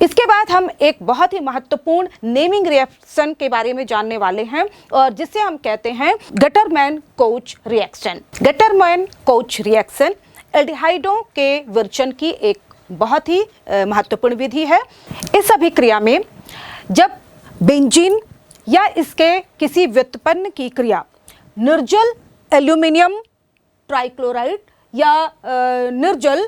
इसके बाद हम एक बहुत ही महत्वपूर्ण नेमिंग रिएक्शन के बारे में जानने वाले हैं और जिसे हम कहते हैं गटरमैन-कोच रिएक्शन। गटरमैन-कोच रिएक्शन एल्डिहाइडों के विरचन की एक बहुत ही महत्वपूर्ण विधि है। इस अभिक्रिया में जब बेंजीन या इसके किसी व्युत्पन्न की क्रिया निर्जल एल्यूमिनियम ट्राइक्लोराइड या निर्जल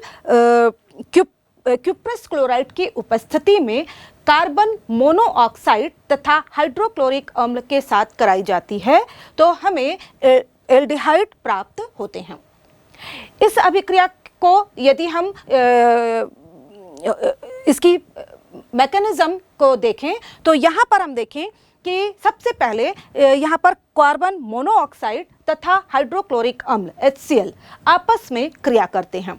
क्यूप्रस क्लोराइड की उपस्थिति में कार्बन मोनोऑक्साइड तथा हाइड्रोक्लोरिक अम्ल के साथ कराई जाती है तो हमें एल्डिहाइड प्राप्त होते हैं। इस अभिक्रिया को यदि हम इसकी मैकेनिज्म को देखें तो यहाँ पर हम देखें कि सबसे पहले यहाँ पर कार्बन मोनोऑक्साइड तथा हाइड्रोक्लोरिक अम्ल HCl आपस में क्रिया करते हैं।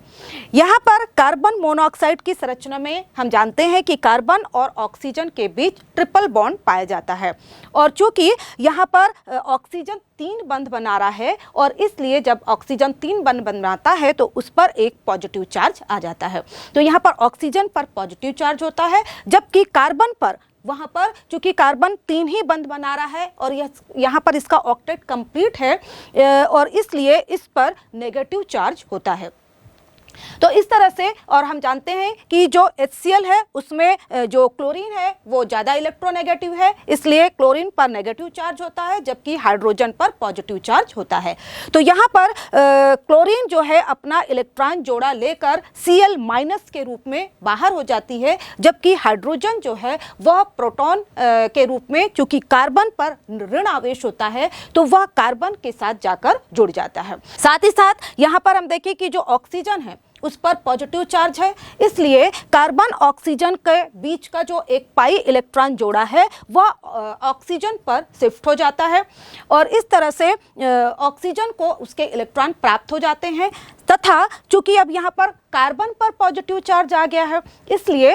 यहाँ पर कार्बन मोनोऑक्साइड की संरचना में हम जानते हैं कि कार्बन और ऑक्सीजन के बीच ट्रिपल बॉन्ड पाया जाता है और चूंकि यहाँ पर ऑक्सीजन 3 बंध बना रहा है और इसलिए जब ऑक्सीजन 3 बंध बनाता है तो उस पर एक पॉजिटिव चार्ज आ जाता है। तो यहाँ पर ऑक्सीजन पर पॉजिटिव चार्ज होता है जबकि कार्बन पर वहाँ पर चूंकि कार्बन 3 ही बंध बना रहा है और यहाँ पर इसका ऑक्टेट कंप्लीट है और इसलिए इस पर नेगेटिव चार्ज होता है। तो इस तरह से और हम जानते हैं कि जो HCl है उसमें जो क्लोरीन है वो ज़्यादा इलेक्ट्रोनेगेटिव है, इसलिए क्लोरीन पर नेगेटिव चार्ज होता है जबकि हाइड्रोजन पर पॉजिटिव चार्ज होता है। तो यहाँ पर क्लोरीन जो है अपना इलेक्ट्रॉन जोड़ा लेकर Cl- के रूप में बाहर हो जाती है जबकि हाइड्रोजन जो है वह प्रोटॉन के रूप में, चूँकि कार्बन पर ऋण आवेश होता है तो वह कार्बन के साथ जाकर जुड़ जाता है। साथ ही साथ यहाँ पर हम देखें कि जो ऑक्सीजन है उस पर पॉजिटिव चार्ज है, इसलिए कार्बन ऑक्सीजन के बीच का जो एक पाई इलेक्ट्रॉन जोड़ा है वह ऑक्सीजन पर शिफ्ट हो जाता है और इस तरह से ऑक्सीजन को उसके इलेक्ट्रॉन प्राप्त हो जाते हैं तथा चूंकि अब यहाँ पर कार्बन पर पॉजिटिव चार्ज आ गया है इसलिए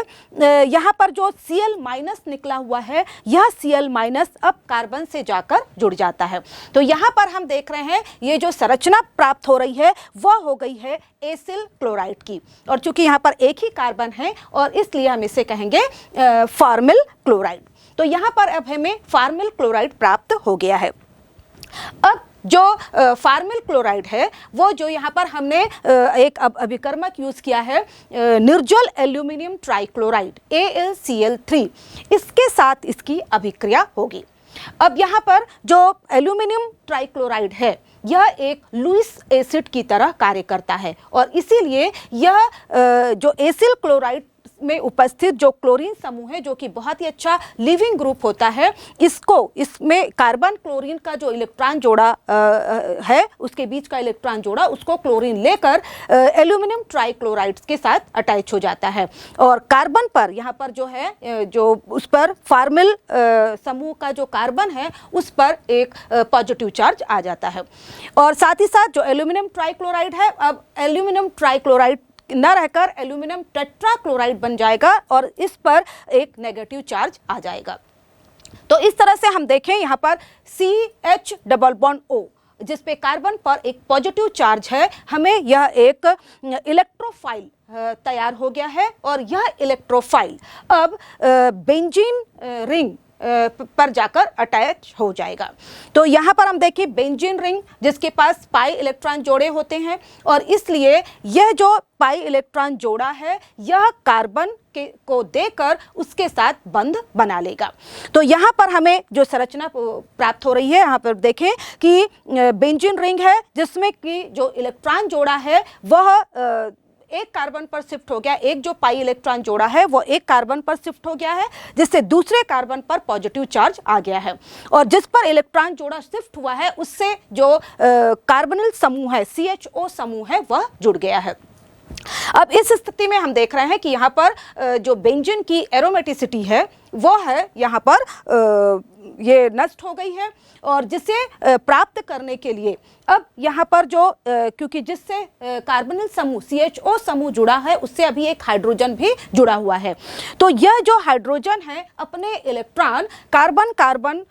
यहाँ पर जो Cl- निकला हुआ है यह Cl- अब कार्बन से जाकर जुड़ जाता है। तो यहाँ पर हम देख रहे हैं ये जो संरचना प्राप्त हो रही है वह हो गई है एसिल क्लोराइड की और चूंकि यहाँ पर एक ही कार्बन है और इसलिए हम इसे कहेंगे फॉर्मिल क्लोराइड। तो यहाँ पर अब हमें फॉर्मिल क्लोराइड प्राप्त हो गया है। अब जो फॉर्मिल क्लोराइड है वो जो यहाँ पर हमने एक अभिकर्मक यूज़ किया है निर्जल एल्यूमिनियम ट्राइक्लोराइड AlCl3, इसके साथ इसकी अभिक्रिया होगी। अब यहाँ पर जो एल्यूमिनियम ट्राइक्लोराइड है यह एक लुईस एसिड की तरह कार्य करता है और इसीलिए यह जो एसिल क्लोराइड में उपस्थित जो क्लोरीन समूह है जो कि बहुत ही अच्छा लिविंग ग्रुप होता है, इसमें कार्बन क्लोरीन का जो इलेक्ट्रॉन जोड़ा है उसके बीच का इलेक्ट्रॉन जोड़ा उसको क्लोरीन लेकर एल्यूमिनियम ट्राइक्लोराइड्स के साथ अटैच हो जाता है और कार्बन पर यहाँ पर जो है जो उस पर फॉर्मिल समूह का जो कार्बन है उस पर एक पॉजिटिव चार्ज आ जाता है और साथ ही साथ जो एल्यूमिनियम ट्राइक्लोराइड है अब एल्यूमिनियम ट्राइक्लोराइड न रहकर एल्यूमिनियम टेट्राक्लोराइड बन जाएगा और इस पर एक नेगेटिव चार्ज आ जाएगा। तो इस तरह से हम देखें यहाँ पर CH डबल बॉन्ड O जिस पे कार्बन पर एक पॉजिटिव चार्ज है, हमें यह एक इलेक्ट्रोफाइल तैयार हो गया है और यह इलेक्ट्रोफाइल अब बेंजीन रिंग पर जाकर अटैच हो जाएगा। तो यहाँ पर हम देखें बेंजीन रिंग जिसके पास पाई इलेक्ट्रॉन जोड़े होते हैं और इसलिए यह जो पाई इलेक्ट्रॉन जोड़ा है यह कार्बन को देकर उसके साथ बंध बना लेगा। तो यहाँ पर हमें जो संरचना प्राप्त हो रही है यहाँ पर देखें कि बेंजीन रिंग है जिसमें कि जो इलेक्ट्रॉन जोड़ा है वह एक कार्बन पर शिफ्ट हो गया, एक जो पाई इलेक्ट्रॉन जोड़ा है वो एक कार्बन पर शिफ्ट हो गया है जिससे दूसरे कार्बन पर पॉजिटिव चार्ज आ गया है और जिस पर इलेक्ट्रॉन जोड़ा शिफ्ट हुआ है उससे जो कार्बोनिल समूह है CHO समूह है वह जुड़ गया है। अब इस स्थिति में हम देख रहे हैं कि यहाँ पर जो बेंजीन की एरोमेटिसिटी है वो है यहाँ पर ये नष्ट हो गई है और जिसे प्राप्त करने के लिए अब यहाँ पर जो क्योंकि जिससे कार्बोनिल समूह CHO समूह जुड़ा है उससे अभी एक हाइड्रोजन भी जुड़ा हुआ है। तो यह जो हाइड्रोजन है अपने इलेक्ट्रॉन कार्बन कार्बन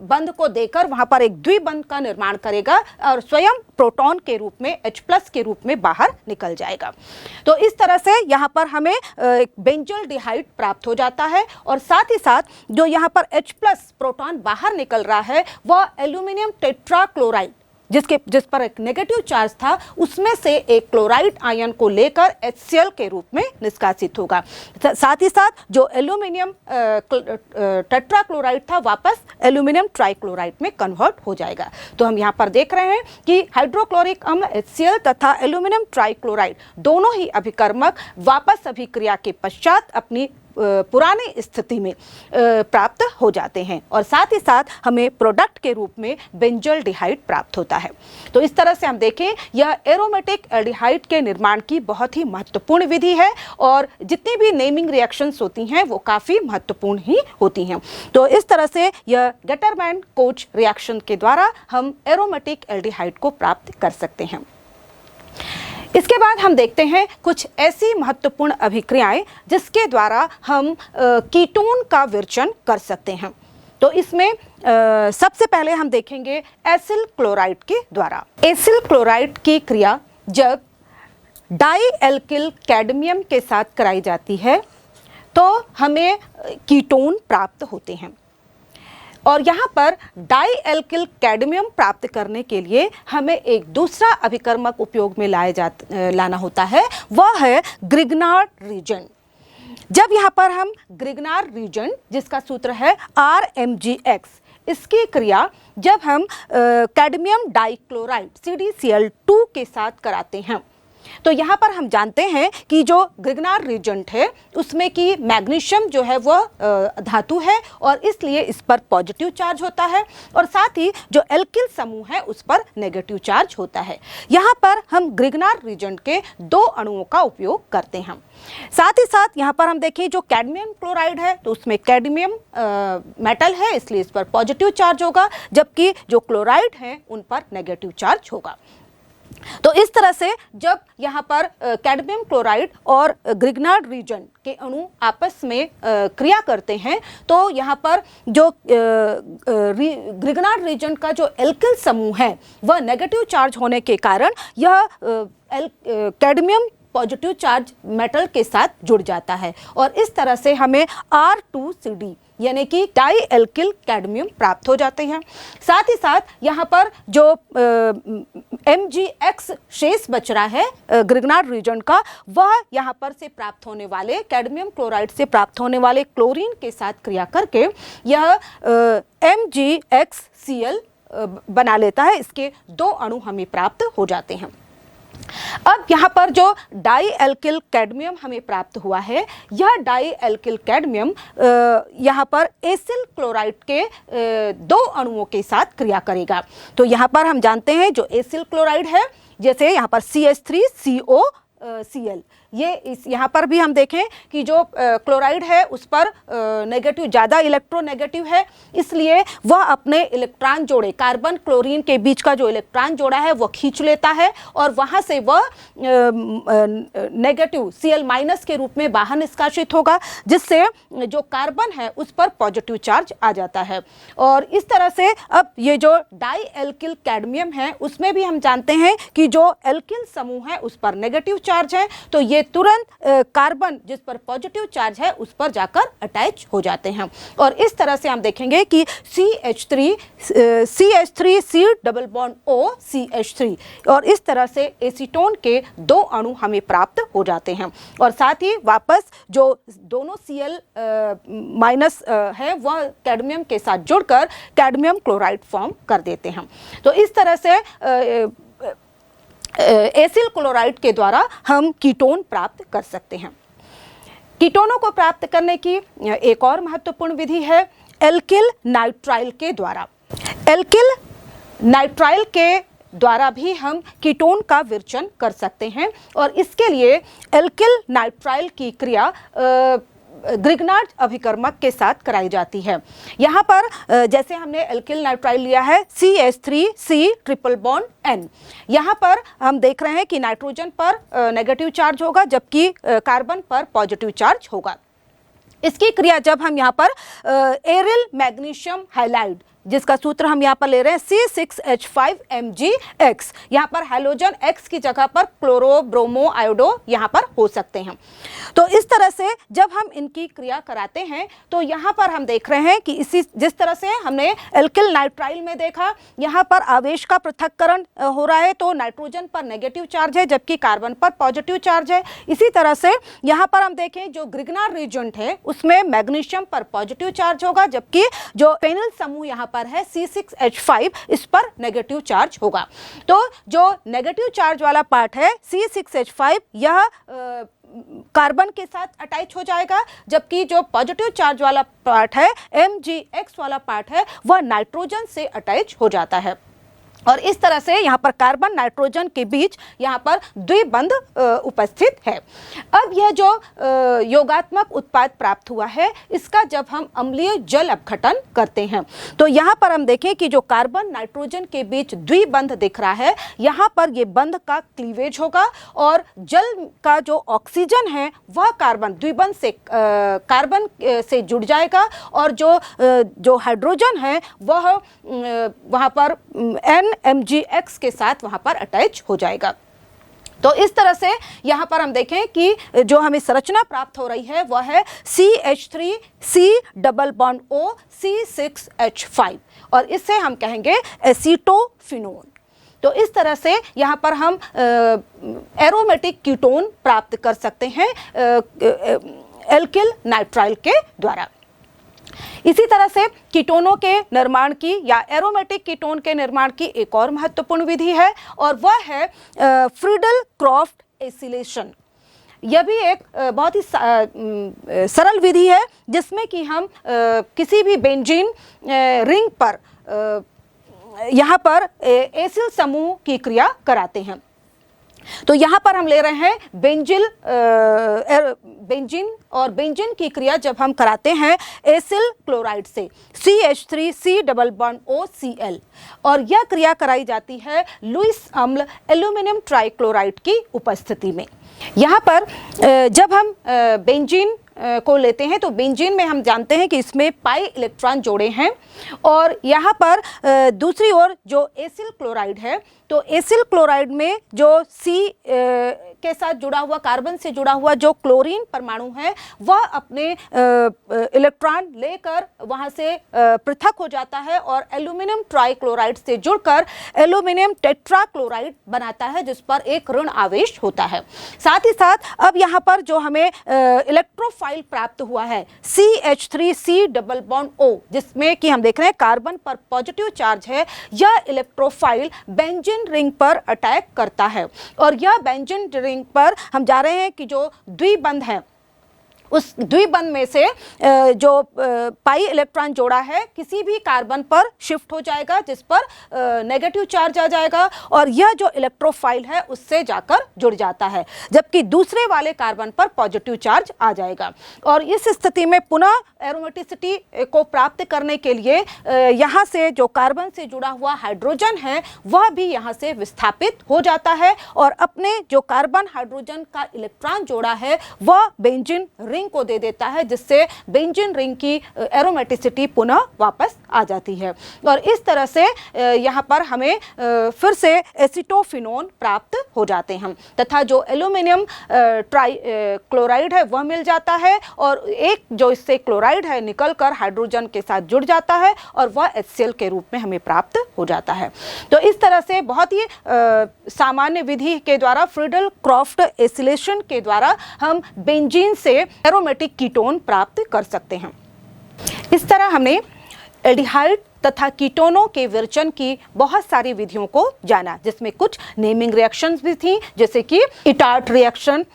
बंध को देकर वहाँ पर एक द्विबंध का निर्माण करेगा और स्वयं प्रोटॉन के रूप में H+ के रूप में बाहर निकल जाएगा। जाएगा। तो इस तरह से यहाँ पर हमें एक बेंजोल्डिहाइड प्राप्त हो जाता है और साथ ही साथ जो यहाँ पर H+ प्रोटॉन बाहर निकल रहा है वह एल्यूमिनियम टेट्राक्लोराइड जिस पर एक नेगेटिव चार्ज था उसमें से एक क्लोराइड आयन को लेकर HCl के रूप में निष्कासित होगा। साथ ही साथ जो एल्यूमिनियम टेट्राक्लोराइड था वापस एल्यूमिनियम ट्राइक्लोराइड में कन्वर्ट हो जाएगा। तो हम यहाँ पर देख रहे हैं कि हाइड्रोक्लोरिक अम्ल HCl तथा एल्यूमिनियम ट्राइक्लोराइड दोनों ही अभिकर्मक वापस अभिक्रिया के पश्चात अपनी पुरानी स्थिति में प्राप्त हो जाते हैं और साथ ही साथ हमें प्रोडक्ट के रूप में बेंजोल्डिहाइड प्राप्त होता है। तो इस तरह से हम देखें यह एरोमेटिक एल्डिहाइड के निर्माण की बहुत ही महत्वपूर्ण विधि है और जितनी भी नेमिंग रिएक्शंस होती हैं वो काफ़ी महत्वपूर्ण ही होती हैं। तो इस तरह से यह गेटरमैन कोच रिएक्शन के द्वारा हम एरोमेटिक एल्डिहाइड को प्राप्त कर सकते हैं। इसके बाद हम देखते हैं कुछ ऐसी महत्वपूर्ण अभिक्रियाएं जिसके द्वारा हम कीटोन का विरचन कर सकते हैं। तो इसमें सबसे पहले हम देखेंगे एसिल क्लोराइड के द्वारा। एसिल क्लोराइड की क्रिया जब डाई एल्किल कैडमियम के साथ कराई जाती है तो हमें कीटोन प्राप्त होते हैं और यहाँ पर डाई एल्किल कैडमियम प्राप्त करने के लिए हमें एक दूसरा अभिकर्मक उपयोग में लाना होता है, वह है ग्रिग्नार्ड रीजेंट। जब यहाँ पर हम ग्रिग्नार्ड रीजेंट जिसका सूत्र है RMgX, इसकी क्रिया जब हम कैडमियम डाइक्लोराइड CdCl2 के साथ कराते हैं तो यहाँ पर हम जानते हैं कि जो ग्रिग्नार्ड रीजेंट है उसमें कि मैग्नीशियम जो है वह धातु है और इसलिए इस पर पॉजिटिव चार्ज होता है और साथ ही जो एल्किल समूह है उस पर नेगेटिव चार्ज होता है। यहाँ पर हम ग्रिग्नार्ड रीजेंट के 2 अणुओं का उपयोग करते हैं। साथ ही साथ यहाँ पर हम देखें जो कैडमियम क्लोराइड है तो उसमें कैडमियम मेटल है इसलिए इस पर पॉजिटिव चार्ज होगा, जबकि जो क्लोराइड है उन पर नेगेटिव चार्ज होगा। तो इस तरह से जब यहाँ पर कैडमियम क्लोराइड और ग्रिग्नार्ड रीजेंट के अणु आपस में क्रिया करते हैं तो यहाँ पर जो ग्रिग्नार्ड रीजेंट का जो एल्किल समूह है वह नेगेटिव चार्ज होने के कारण यह कैडमियम पॉजिटिव चार्ज मेटल के साथ जुड़ जाता है और इस तरह से हमें R2CD यानी कि डाई एल्किल कैडमियम प्राप्त हो जाते हैं। साथ ही साथ यहाँ पर जो MgX शेष बच रहा है ग्रिग्नार्ड रीजेंट का, वह यहाँ पर से प्राप्त होने वाले कैडमियम क्लोराइड से प्राप्त होने वाले क्लोरीन के साथ क्रिया करके यह MgXCl बना लेता है। इसके 2 अणु हमें प्राप्त हो जाते हैं। अब यहाँ पर जो डाई एल्किल कैडमियम हमें प्राप्त हुआ है, यह डाई एल्किल कैडमियम यहाँ पर एसिल क्लोराइड के 2 अणुओं के साथ क्रिया करेगा। तो यहाँ पर हम जानते हैं जो एसिल क्लोराइड है, जैसे यहाँ पर CH3COCl, ये इस यहाँ पर भी हम देखें कि जो क्लोराइड है उस पर नेगेटिव ज़्यादा इलेक्ट्रोनेगेटिव है, इसलिए वह अपने इलेक्ट्रॉन जोड़े कार्बन क्लोरीन के बीच का जो इलेक्ट्रॉन जोड़ा है वह खींच लेता है और वहाँ से वह नेगेटिव Cl- के रूप में बाहर निष्कासित होगा, जिससे जो कार्बन है उस पर पॉजिटिव चार्ज आ जाता है। और इस तरह से अब ये जो डाई एल्किल कैडमियम है उसमें भी हम जानते हैं कि जो एल्किल समूह है उस पर नेगेटिव चार्ज है, तो ये तुरंत कार्बन जिस पर पॉजिटिव चार्ज है उस पर जाकर अटैच हो जाते हैं और इस तरह से हम देखेंगे कि CH3 डबल बॉन्ड OCH3 और इस तरह से एसीटोन के 2 अणु हमें प्राप्त हो जाते हैं और साथ ही वापस जो दोनों Cl- है वह कैडमियम के साथ जुड़कर कैडमियम क्लोराइड फॉर्म कर देते हैं। तो इस तरह से एसिल क्लोराइड के द्वारा हम कीटोन प्राप्त कर सकते हैं। कीटोनों को प्राप्त करने की एक और महत्वपूर्ण विधि है एल्किल नाइट्राइल के द्वारा। एल्किल नाइट्राइल के द्वारा भी हम कीटोन का विरचन कर सकते हैं और इसके लिए एल्किल नाइट्राइल की क्रिया ग्रिग्नार्ड अभिकर्मक के साथ कराई जाती है। यहाँ पर जैसे हमने एल्किल नाइट्राइल लिया है CH3C ट्रिपल बॉन्ड N, यहाँ पर हम देख रहे हैं कि नाइट्रोजन पर नेगेटिव चार्ज होगा जबकि कार्बन पर पॉजिटिव चार्ज होगा। इसकी क्रिया जब हम यहाँ पर एरिल मैग्नीशियम हाइलाइड जिसका सूत्र हम यहाँ पर ले रहे हैं C6H5MgX। यहाँ पर हैलोजन X की जगह पर क्लोरो ब्रोमो आयोडो यहाँ पर हो सकते हैं। तो इस तरह से जब हम इनकी क्रिया कराते हैं तो यहाँ पर हम देख रहे हैं कि इसी जिस तरह से हमने एल्किल नाइट्राइल में देखा, यहाँ पर आवेश का पृथक्करण हो रहा है, तो नाइट्रोजन पर नेगेटिव चार्ज है जबकि कार्बन पर पॉजिटिव चार्ज है। इसी तरह से यहाँ पर हम देखें जो ग्रिग्नार रिएजेंट है उसमें मैग्नीशियम पर पॉजिटिव चार्ज होगा, जबकि जो फेनिल समूह यहाँ पर है C6H5 इस पर नेगेटिव चार्ज होगा। तो जो नेगेटिव चार्ज वाला पार्ट है C6H5 यह कार्बन के साथ अटैच हो जाएगा, जबकि जो पॉजिटिव चार्ज वाला पार्ट है Mgx वाला पार्ट है वह नाइट्रोजन से अटैच हो जाता है। और इस तरह से यहाँ पर कार्बन नाइट्रोजन के बीच यहाँ पर द्विबंध उपस्थित है। अब यह जो योगात्मक उत्पाद प्राप्त हुआ है इसका जब हम अम्लीय जल अपघटन करते हैं तो यहाँ पर हम देखें कि जो कार्बन नाइट्रोजन के बीच द्विबंध दिख रहा है यहाँ पर ये बंध का क्लीवेज होगा और जल का जो ऑक्सीजन है वह कार्बन द्विबंध से कार्बन से जुड़ जाएगा और जो हाइड्रोजन है वह वहाँ पर Mgx के साथ वहां पर अटैच हो जाएगा। तो इस तरह से यहाँ पर हम देखें कि जो हमें संरचना प्राप्त हो रही है वह है CH3C double bond O C6H5 और इससे हम कहेंगे एसीटोफिनोन। तो इस तरह से यहाँ पर हम एरोमेटिक कीटोन प्राप्त कर सकते हैं एल्किल नाइट्राइल के द्वारा। इसी तरह से कीटोनों के निर्माण की या एरोमेटिक कीटोन के निर्माण की एक और महत्वपूर्ण विधि है और वह है फ्रीडल क्रॉफ्ट एसिलेशन। यह भी एक बहुत ही सरल विधि है जिसमें कि हम किसी भी बेंजीन रिंग पर यहाँ पर एसिल समूह की क्रिया कराते हैं। तो यहाँ पर हम ले रहे हैं बेंजीन और बेंजीन की क्रिया जब हम कराते हैं एसिल क्लोराइड से CH3C डबल बॉन्ड OCl और यह क्रिया कराई जाती है लुईस अम्ल एल्यूमिनियम ट्राइक्लोराइड की उपस्थिति में। यहाँ पर जब हम बेंजीन को लेते हैं तो बेंजीन में हम जानते हैं कि इसमें पाई इलेक्ट्रॉन जोड़े हैं और यहाँ पर दूसरी ओर जो एसिल क्लोराइड है तो एसिल क्लोराइड में जो C के साथ जुड़ा हुआ कार्बन से जुड़ा हुआ जो क्लोरीन परमाणु है वह अपने इलेक्ट्रॉन लेकर वहाँ से पृथक हो जाता है और एल्यूमिनियम ट्राइक्लोराइड से जुड़कर एल्यूमिनियम टेट्राक्लोराइड बनाता है जिस पर एक ऋण आवेश होता है। साथ ही साथ अब यहाँ पर जो हमें इलेक्ट्रोफाइल प्राप्त हुआ है CH3C डबल बॉन्ड O जिसमें कि हम देख रहे हैं कार्बन पर पॉजिटिव चार्ज है, यह इलेक्ट्रोफाइल बेंजीन रिंग पर अटैक करता है और यह बेंजीन रिंग पर हम जा रहे हैं कि जो द्विबंध है उस द्विबंध में से जो पाई इलेक्ट्रॉन जोड़ा है किसी भी कार्बन पर शिफ्ट हो जाएगा जिस पर नेगेटिव चार्ज आ जाएगा और यह जो इलेक्ट्रोफाइल है उससे जाकर जुड़ जाता है, जबकि दूसरे वाले कार्बन पर पॉजिटिव चार्ज आ जाएगा। और इस स्थिति में पुनः एरोमेटिसिटी को प्राप्त करने के लिए यहाँ से जो कार्बन से जुड़ा हुआ हाइड्रोजन है वह भी यहाँ से विस्थापित हो जाता है और अपने जो कार्बन हाइड्रोजन का इलेक्ट्रॉन जोड़ा है वह बेंजीन रिंग को दे देता है जिससे बेंजीन रिंग की एरोमेटिसिटी पुनः वापस आ जाती है और इस तरह से यहाँ पर हमें फिर से एसीटोफिनोन प्राप्त हो जाते हैं तथा जो एल्यूमिनियम क्लोराइड है वह मिल जाता है और एक जो इससे क्लोराइड है निकलकर हाइड्रोजन के साथ जुड़ जाता है और वह HCl के रूप में हमें प्राप्त हो जाता है। तो इस तरह से बहुत ही सामान्य विधि के द्वारा फ्रीडल क्रॉफ्ट एसिलेशन के द्वारा हम बेंजीन से एरोमेटिक कीटोन प्राप्त कर सकते हैं। इस तरह हमने एल्डिहाइड तथा कीटोनों के विरचन की बहुत सारी विधियों को जाना जिसमें कुछ नेमिंग रिएक्शंस भी थी जैसे कि इटार्ट रिएक्शन,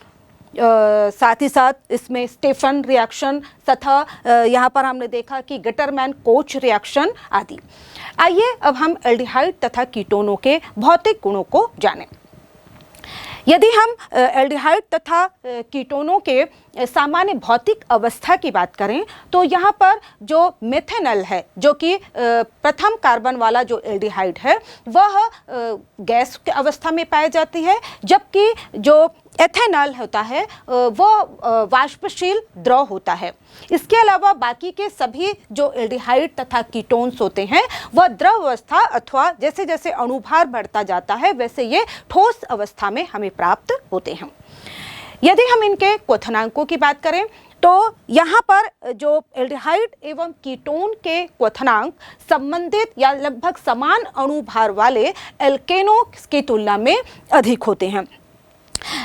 साथ ही साथ इसमें स्टेफन रिएक्शन तथा यहाँ पर हमने देखा कि गटरमैन कोच रिएक्शन आदि। आइए अब हम एल्डिहाइड तथा कीटोनों के भौतिक गुणों को जानें। यदि हम एल्डिहाइड तथा कीटोनों के सामान्य भौतिक अवस्था की बात करें तो यहाँ पर जो मेथेनॉल है जो कि प्रथम कार्बन वाला जो एल्डिहाइड है वह गैस की अवस्था में पाई जाती है, जबकि जो एथेनॉल होता है वो वाष्पशील द्रव होता है। इसके अलावा बाकी के सभी जो एल्डिहाइड तथा कीटोन्स होते हैं वह द्रव अवस्था अथवा जैसे जैसे अणुभार बढ़ता जाता है वैसे ये ठोस अवस्था में हमें प्राप्त होते हैं। यदि हम इनके क्वथनांकों की बात करें तो यहाँ पर जो एल्डिहाइड एवं कीटोन के क्वथनांक संबंधित या लगभग समान अणुभार वाले एल्केनो की तुलना में अधिक होते हैं।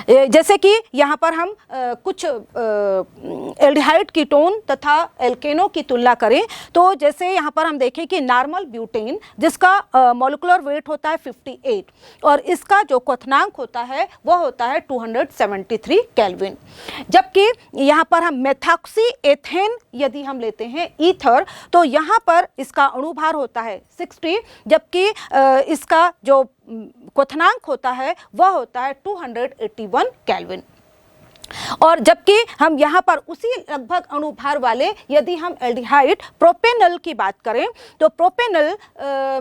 जैसे कि यहाँ पर हम कुछ एल्डिहाइड कीटोन तथा एल्केनो की तुलना करें तो जैसे यहाँ पर हम देखें कि नॉर्मल ब्यूटेन जिसका मॉलिक्यूलर वेट होता है 58 और इसका जो क्वथनांक होता है वह होता है 273 केल्विन। जबकि यहाँ पर हम मेथॉक्सी एथेन यदि हम लेते हैं ईथर तो यहाँ पर इसका अणुभार होता है 60 जबकि इसका जो क्वथनांक होता है वह होता है 281 केल्विन। और जबकि हम यहाँ पर उसी लगभग अणुभार वाले यदि हम एल्डिहाइड प्रोपेनल की बात करें तो प्रोपेनल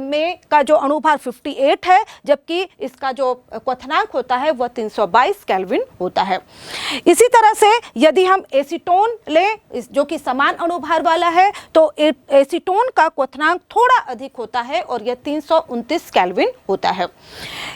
में का जो अणुभार 58 है जबकि इसका जो क्वथनांक होता है वह 322 केल्विन होता है। इसी तरह से यदि हम एसीटोन लें जो कि समान अणुभार वाला है तो एसीटोन का क्वथनांक थोड़ा अधिक होता है और यह 329 केल्विन होता है।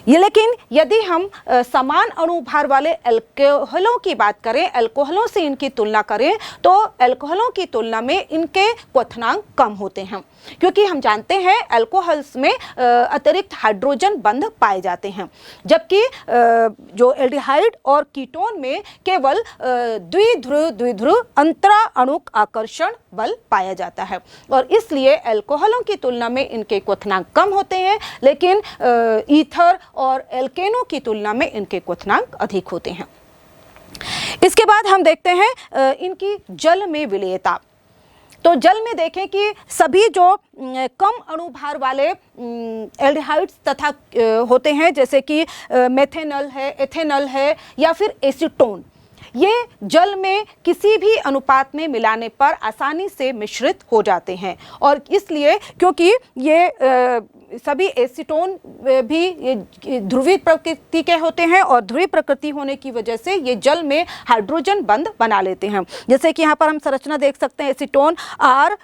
ये लेकिन यदि हम समान अणुभार वाले अल्कोहलों की बात करें, अल्कोहलों से इनकी तुलना करें तो अल्कोहलों की तुलना में इनके क्वथनांक कम होते हैं क्योंकि हम जानते हैं अल्कोहल्स में अतिरिक्त हाइड्रोजन बंध पाए जाते हैं जबकि जो एल्डिहाइड और कीटोन में केवल द्विध्रुव अंतरा अणुक आकर्षण बल पाया जाता है और इसलिए अल्कोहलों की तुलना में इनके क्वथनांक कम होते हैं लेकिन ईथर और एल्केनो की तुलना में इनके क्वथनांक अधिक होते हैं। इसके बाद हम देखते हैं इनकी जल में विलेयता। तो जल में देखें कि सभी जो कम अणुभार वाले एल्डिहाइड्स तथा होते हैं जैसे कि मेथेनॉल है, एथेनॉल है या फिर एसीटोन, ये जल में किसी भी अनुपात में मिलाने पर आसानी से मिश्रित हो जाते हैं और इसलिए क्योंकि ये सभी एसीटोन भी ध्रुवीय प्रकृति के होते हैं और ध्रुवीय प्रकृति होने की वजह से ये जल में हाइड्रोजन बंध बना लेते हैं। जैसे कि यहाँ पर हम संरचना देख सकते हैं acetone R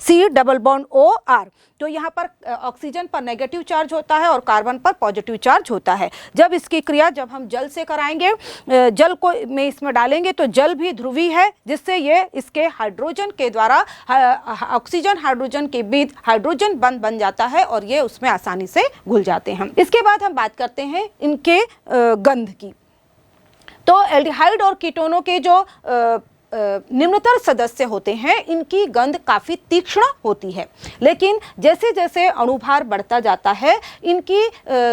C double bond O R। तो यहाँ पर ऑक्सीजन पर नेगेटिव चार्ज होता है और कार्बन पर पॉजिटिव चार्ज होता है। जब इसकी क्रिया जब हम जल से कराएंगे, जल को में इसमें डालेंगे तो जल भी ध्रुवीय है जिससे ये इसके हाइड्रोजन के द्वारा ऑक्सीजन हाइड्रोजन के बीच हाइड्रोजन बंध बन जाता है और ये उसमें आसानी से घुल जाते हैं। इसके बाद हम बात करते हैं इनके गंध की। तो एल्डिहाइड और कीटोनों के जो निम्नतर सदस्य होते हैं इनकी गंध काफ़ी तीक्ष्ण होती है लेकिन जैसे जैसे अणुभार बढ़ता जाता है इनकी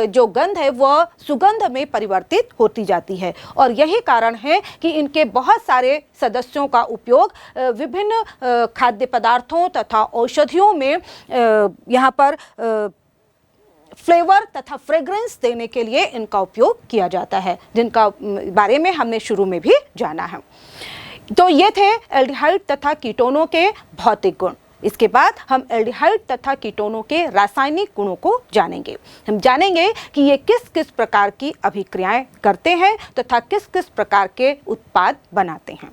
जो गंध है वह सुगंध में परिवर्तित होती जाती है और यही कारण है कि इनके बहुत सारे सदस्यों का उपयोग विभिन्न खाद्य पदार्थों तथा औषधियों में यहाँ पर फ्लेवर तथा फ्रेग्रेंस देने के लिए इनका उपयोग किया जाता है जिनका बारे में हमने शुरू में भी जाना है। तो ये थे एल्डिहाइड तथा कीटोनों के भौतिक गुण। इसके बाद हम एल्डिहाइड तथा कीटोनों के रासायनिक गुणों को जानेंगे। हम जानेंगे कि ये किस किस प्रकार की अभिक्रियाएं करते हैं तथा किस किस प्रकार के उत्पाद बनाते हैं।